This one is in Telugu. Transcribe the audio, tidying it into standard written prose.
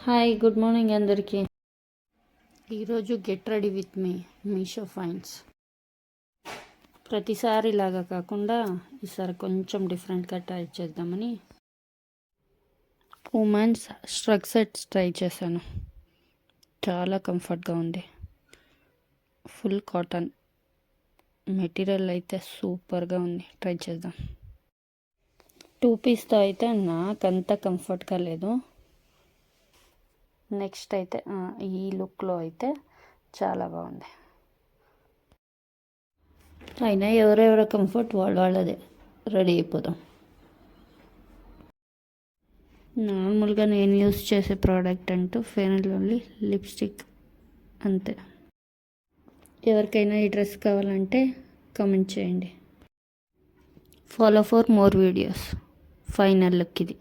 హాయ్ గుడ్ మార్నింగ్ అందరికీ. ఈరోజు get ready with me Meesho fines. ప్రతిసారి లాగా కాకుండా ఈసారి కొంచెం డిఫరెంట్గా ట్రై చేద్దామని ఉమెన్స్ స్ట్రగ్ సెట్స్ ట్రై చేశాను. చాలా కంఫర్ట్గా ఉంది. ఫుల్ కాటన్ మెటీరియల్ అయితే సూపర్గా ఉంది. ట్రై చేద్దాం. 2 పీస్తో అయితే నాకంత కంఫర్ట్గా లేదు. నెక్స్ట్ అయితే ఈ లుక్లో అయితే చాలా బాగుంది. అయినా ఎవరెవరో కంఫర్ట్ వాళ్ళదే. రెడీ అయిపోదాం. నార్మల్గా నేను యూస్ చేసే ప్రోడక్ట్ అంటూ ఫెయిర్ అండ్ లవ్లీ లిప్స్టిక్ అంతే. ఎవరికైనా ఈ డ్రెస్ కావాలంటే కామెంట్ చేయండి. Follow for more videos. Final look ఇది.